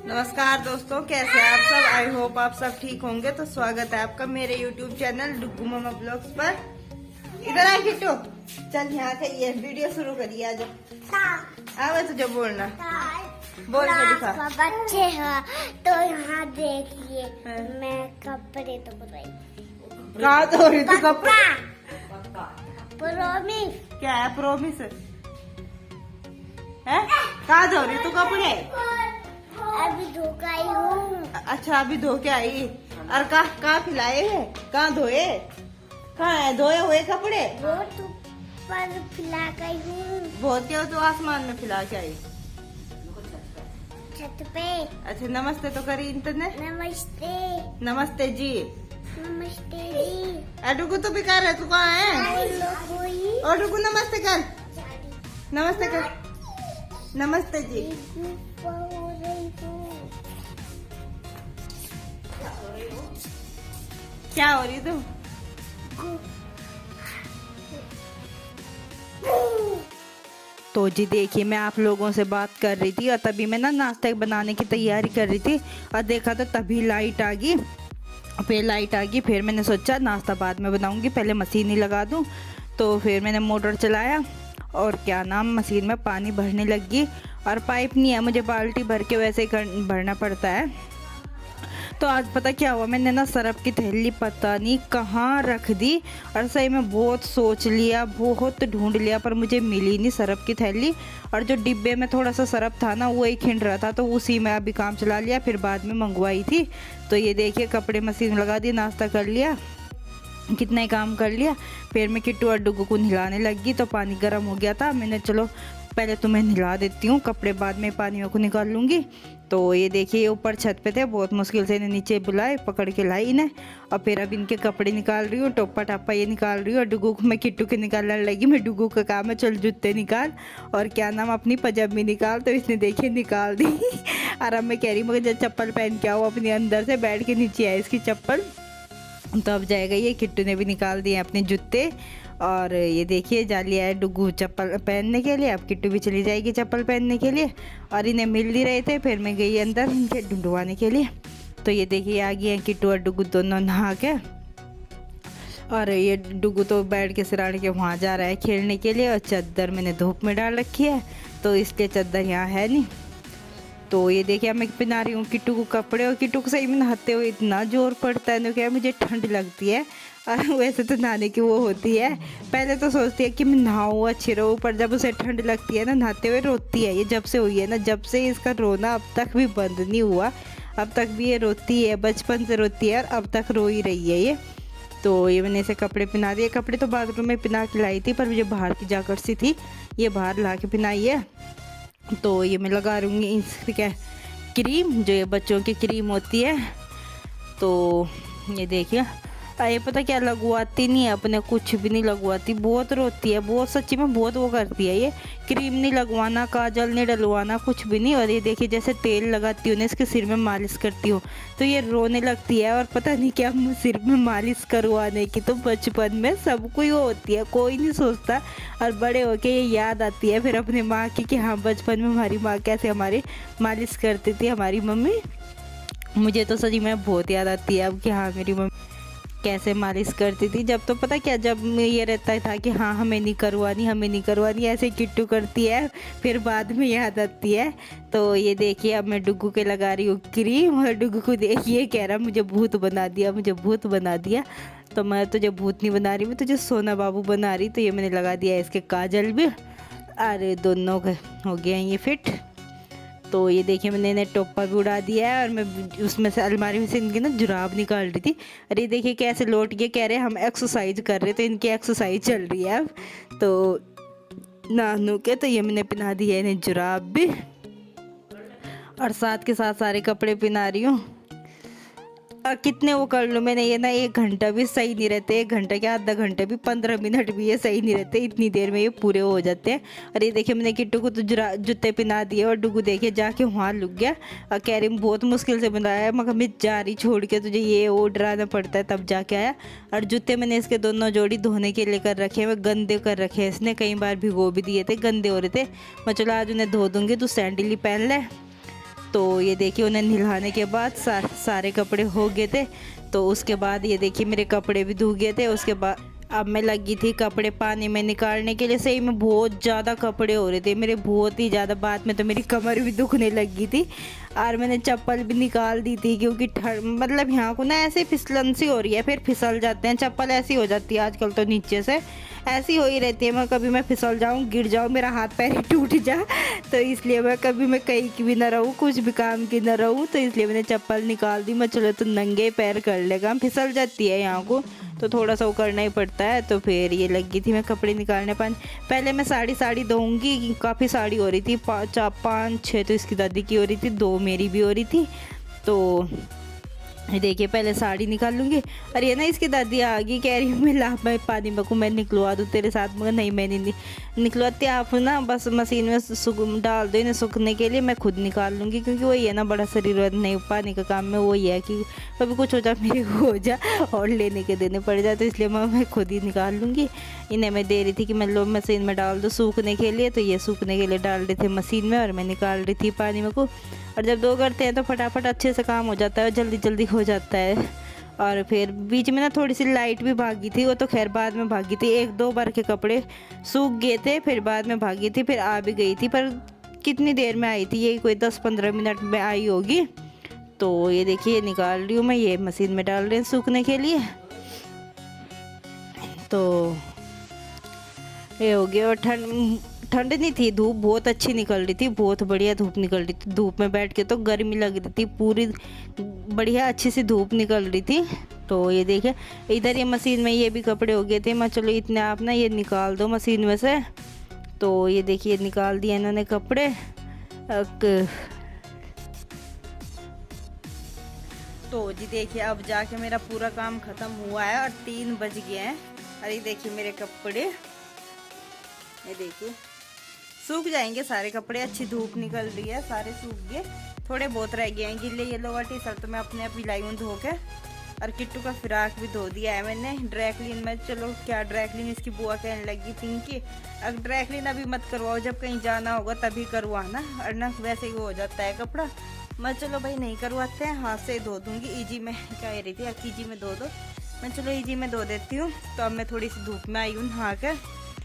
नमस्कार दोस्तों, कैसे हैं आप सब। आई होप आप सब ठीक होंगे। तो स्वागत है आपका मेरे YouTube चैनल डुगू मम्मा ब्लॉग्स पर। इधर आ किट्टू, चल यहाँ से ये वीडियो शुरू करिए। आज आवे तुझे बोलना, बोल के दिखा। बच्चे हैं तो यहाँ देखिए मैं कपड़े तो कहाँ धो रही तू कपड़े? प्रोमिस क्या है प्रोमिस है? कहाँ धो रही तू कपड़े? अभी धोखा ही हूँ। अच्छा, अभी धो के आई। और कहाँ खिलाए है? कहाँ धोए? कहाँ है धोए हुए कपड़े? बहुत ऊपर फैला गई हूँ, बहुत क्या तो आसमान में फैला के आई। छत पे। अच्छा, नमस्ते तो करी इंटरनेट। नमस्ते। नमस्ते जी। नमस्ते जी। अडुगु तो बेकार है, तू कहाँ है? कोई अडुगु नमस्ते कर, नमस्ते कर, नमस्ते जी। क्या हो रही तू? तो जी देखिए, मैं आप लोगों से बात कर रही थी और तभी मैं ना नाश्ता बनाने की तैयारी कर रही थी और देखा तो तभी लाइट आ गई। फिर लाइट आ गई, फिर मैंने सोचा नाश्ता बाद में बनाऊंगी, पहले मशीन ही लगा दूं। तो फिर मैंने मोटर चलाया और क्या नाम मशीन में पानी भरने लग गई। और पाइप नहीं है, मुझे बाल्टी भर के वैसे ही भरना पड़ता है। तो आज पता क्या हुआ, मैंने ना सरफ की थैली पता नहीं कहाँ रख दी। और सही में बहुत सोच लिया, बहुत ढूंढ लिया, पर मुझे मिली नहीं सरफ की थैली। और जो डिब्बे में थोड़ा सा सरफ था ना, वो ही खिंड रहा था, तो उसी में अभी काम चला लिया। फिर बाद में मंगवाई थी। तो ये देखिए, कपड़े मशीन में लगा दिए, नाश्ता कर लिया, कितना ही काम कर लिया। फिर मैं किट्टू और डुगू को नहलाने लगी तो पानी गर्म हो गया था। मैंने चलो पहले तुम्हें नहला देती हूँ, कपड़े बाद में पानी में को निकाल लूँगी। तो ये देखिए, ऊपर छत पे थे, बहुत मुश्किल से इन्हें नीचे बुलाए, पकड़ के लाई इन्हें। और फिर अब इनके कपड़े निकाल रही हूँ, टोपा टापा ये निकाल रही हूँ। और डुगू को मैं किट्टू के निकालने लगी। मैं डुगू का काम है, चल जूते निकाल और क्या नाम अपनी पजामी निकाल। तो इसने देखिए निकाल दी। और अब मैं कह रही मगर जब चप्पल पहन के आओ अपने, अंदर से बैठ के नीचे आए इसकी चप्पल। तो अब जाएगा ये। किट्टू ने भी निकाल दिए अपने जूते। और ये देखिए, जा लिया है डुगू चप्पल पहनने के लिए। अब किट्टू भी चली जाएगी चप्पल पहनने के लिए। और इन्हें मिल नहीं रहे थे, फिर मैं गई अंदर इनके ढूंढवाने के लिए। तो ये देखिए, आ गए हैं किट्टू और डुगू दोनों नहा के। और ये डुगू तो बैठ के सिराड़ के वहाँ जा रहा है खेलने के लिए। और चादर मैंने धूप में डाल रखी है, तो इसलिए चादर यहाँ है नहीं। तो ये देखिए, मैं पहना रही हूँ किट्टू को कपड़े। और किट्टू को सही में नहाते हुए इतना जोर पड़ता है ना, क्या मुझे ठंड लगती है। और वैसे तो नहाने की वो होती है, पहले तो सोचती है कि मैं नहाऊँ अच्छी रहूँ, पर जब उसे ठंड लगती है ना, नहाते हुए रोती है। ये जब से हुई है ना, जब से इसका रोना अब तक भी बंद नहीं हुआ। अब तक भी ये रोती है, बचपन से रोती है और अब तक रो ही रही है ये। तो ये मैंने इसे कपड़े पहना दिए। कपड़े तो बाथरूम में पहना के लाई थी, पर मुझे बाहर की जैकेट सी थी, ये बाहर ला के पहनाई है। तो ये मैं लगा दूँगी इसकी क्या क्रीम, जो ये बच्चों की क्रीम होती है। तो ये देखिए, ये पता क्या लगवाती नहीं है अपने, कुछ भी नहीं लगवाती, बहुत रोती है, बहुत सच्ची में बहुत वो करती है। ये क्रीम नहीं लगवाना, काजल नहीं डलवाना, कुछ भी नहीं। और ये देखिए, जैसे तेल लगाती हूँ ना इसके सिर में, मालिश करती हूँ, तो ये रोने लगती है। और पता नहीं क्या सिर में मालिश करवाने की तो बचपन में सबको ही होती है, कोई नहीं सोचता। और बड़े होके ये याद आती है फिर अपने माँ की कि हाँ, बचपन में हमारी माँ कैसे हमारी मालिश करती थी, हमारी मम्मी। मुझे तो सच में बहुत याद आती है अब कि हाँ, मेरी मम्मी कैसे मालिश करती थी। जब तो पता क्या, जब ये रहता था कि हाँ हमें नहीं करवानी, हमें नहीं करवानी, ऐसे किट्टू करती है, फिर बाद में याद आती है। तो ये देखिए, अब मैं डुगू के लगा रही हूँ क्रीम। और डुगू को देखिए कह रहा मुझे भूत बना दिया, मुझे भूत बना दिया। तो मैं तुझे भूत नहीं बना रही, मैं तुझे सोना बाबू बना रही। तो ये मैंने लगा दिया इसके काजल भी। अरे दोनों हो गए हैं ये फिट। तो ये देखिए, मैंने इन्हें टोपा भी उड़ा दिया है। और मैं उसमें से अलमारी में से इनकी ना जुराब निकाल रही थी। और ये देखिए कैसे लौट के कह रहे हम एक्सरसाइज कर रहे, तो इनकी एक्सरसाइज चल रही है अब। तो नानू के तो ये मैंने पहना दी है इन्हें जुराब भी, और साथ के साथ सारे कपड़े पहना रही हूँ। और कितने वो कर लूँ मैंने, ये ना 1 घंटा भी सही नहीं रहते, 1 घंटा क्या आधा घंटा भी, 15 मिनट भी ये सही नहीं रहते, इतनी देर में ये पूरे हो जाते हैं। और ये देखिए, मैंने किट्टू को तो जूते पहना दिए। और डुगू देखिए जाके वहाँ लुक गया और कह रही बहुत मुश्किल से बनाया है, मगर मैं जा रही छोड़ के, तुझे ये वो डराना पड़ता है, तब जाके आया। और जूते मैंने इसके दोनों जोड़ी धोने के लिए कर रखे हैं, गंदे कर रखे हैं इसने, कई बार भिगो भी दिए थे, गंदे हो रहे थे। मैं चलो आज उन्हें धो दूँगी, तू सैंडल ही पहन ले। तो ये देखिए उन्हें नहलाने के बाद सारे कपड़े हो गए थे। तो उसके बाद ये देखिए मेरे कपड़े भी धो गए थे। उसके बाद अब मैं लगी थी कपड़े पानी में निकालने के लिए। सही में बहुत ज़्यादा कपड़े हो रहे थे मेरे, बहुत ही ज़्यादा। बाद में तो मेरी कमर भी दुखने लगी थी और मैंने चप्पल भी निकाल दी थी क्योंकि मतलब यहाँ को ना ऐसे फिसलन सी हो रही है, फिर फिसल जाते हैं चप्पल, ऐसी हो जाती है आजकल तो नीचे से ऐसी हो ही रहती है। मैं कभी मैं फिसल जाऊँ, गिर जाऊँ, मेरा हाथ पैर ही टूट जा, तो इसलिए मैं कभी मैं कहीं की भी ना रहूँ, कुछ भी काम की ना रहूँ, तो इसलिए मैंने चप्पल निकाल दी। मैं चलो तो नंगे पैर कर लेगा, फिसल जाती है यहाँ को तो थोड़ा सा वो करना ही पड़ता है। तो फिर ये लगी थी मैं कपड़े निकालने। पहले मैं साड़ी धोऊंगी, काफ़ी साड़ी हो रही थी, 5-6 तो इसकी दादी की हो रही थी, 2 मेरी भी हो रही थी। तो देखिए पहले साड़ी निकाल लूँगी। और ये ना इसकी दादी आ गई, कह रही मैं ला मैं पानी में मैं निकलवा दूँ तेरे साथ, मगर नहीं मैं नहीं निकलवाती, आप ना बस मशीन में डाल दो इन्हें सूखने के लिए, मैं खुद निकाल लूँगी। क्योंकि वही है ना, बड़ा शरीर नहीं, पानी का काम में वही है कि कभी कुछ हो जाए मेरे को हो जाए और लेने के देने पड़ जाए, तो इसलिए मैं खुद ही निकाल लूँगी। इन्हें मैं दे रही थी कि मतलब मशीन में डाल दो सूखने के लिए, तो ये सूखने के लिए डाल रहे थे मशीन में और मैं निकाल रही थी पानी में को। और जब 2 करते हैं तो फटाफट अच्छे से काम हो जाता है, जल्दी जल्दी हो जाता है। और फिर बीच में ना थोड़ी सी लाइट भी भागी थी, वो तो खैर बाद में भागी थी, 1-2 बार के कपड़े सूख गए थे, फिर बाद में भागी थी, फिर आ भी गई थी। पर कितनी देर में आई थी, ये कोई 10-15 मिनट में आई होगी। तो ये देखिए निकाल रही हूँ मैं, ये मशीन में डाल रहे हैं सूखने के लिए। तो ये हो गया। और ठंड नहीं थी, धूप बहुत अच्छी निकल रही थी, बहुत बढ़िया धूप निकल रही थी। धूप में बैठ के तो गर्मी लग रही थी, पूरी बढ़िया अच्छी सी धूप निकल रही थी। तो ये देखिए इधर ये मशीन में ये भी कपड़े हो गए थे। मैं चलो इतने आप ना ये निकाल दो मशीन में से। तो ये देखिए निकाल दिए इन्होंने कपड़े। तो जी देखिए अब जाके मेरा पूरा काम ख़त्म हुआ है और 3 बज गए हैं। अरे देखिए मेरे कपड़े, ये देखिए सूख जाएंगे सारे कपड़े, अच्छी धूप निकल रही है, सारे सूख गए, थोड़े बहुत रह गए हैं गिले। ये लोअर टी शर्ट तो मैं अपने आप ही लाई हूँ धो के, और किट्टू का फ्राक भी धो दिया है मैंने ड्राई क्लीन में। चलो क्या ड्राई क्लीन, इसकी बुआ कहने लगी पिंकी अब ड्राई क्लीन अभी मत करवाओ, जब कहीं जाना होगा तभी करवाना, और ना वैसे ही वो हो जाता है कपड़ा। मैं चलो भाई नहीं करवाते हैं, हाथ से धो दूँगी। ईजी में कह रही थी अब ईजी में धो दो, मैं चलो ईजी में धो देती हूँ। तो अब मैं थोड़ी सी धूप में आई हूँ नहा कर।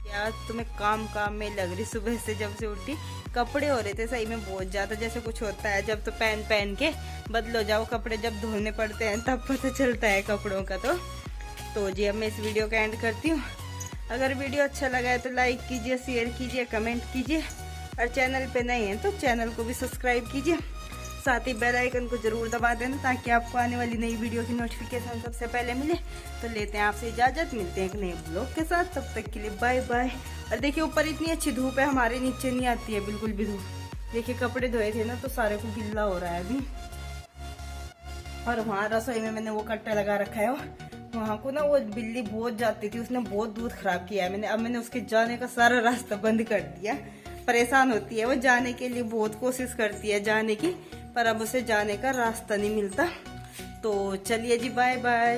यार तुम्हें काम में लग रही, सुबह से जब से उठी कपड़े हो रहे थे सही में बहुत ज़्यादा, जैसे कुछ होता है जब तो पहन के बदलो जाओ कपड़े, जब धोने पड़ते हैं तब पता चलता है कपड़ों का। तो जी अब मैं इस वीडियो का एंड करती हूँ। अगर वीडियो अच्छा लगा है तो लाइक कीजिए, शेयर कीजिए, कमेंट कीजिए, और चैनल पे नए हैं तो चैनल को भी सब्सक्राइब कीजिए, साथ ही बेल आइकन को जरूर दबा देना ताकि आपको आने वाली नई वीडियो की नोटिफिकेशन सबसे पहले मिले। तो लेते हैं आपसे इजाज़त, मिलते हैं एक नए ब्लॉग के साथ, तब तक के लिए बाय बाय। और देखिए ऊपर इतनी अच्छी धूप है, हमारे नीचे नहीं आती है बिल्कुल भी धूप। देखिए कपड़े धोए थे ना तो सारे को गिल्ला हो रहा है अभी। और वहाँ रसोई में मैंने वो कट्टा लगा रखा है, वहाँ को ना वो बिल्ली बहुत जाती थी, उसने बहुत दूध खराब किया है मैंने। अब मैंने उसके जाने का सारा रास्ता बंद कर दिया, परेशान होती है वो, जाने के लिए बहुत कोशिश करती है जाने की, पर अब उसे जाने का रास्ता नहीं मिलता। तो चलिए जी बाय बाय।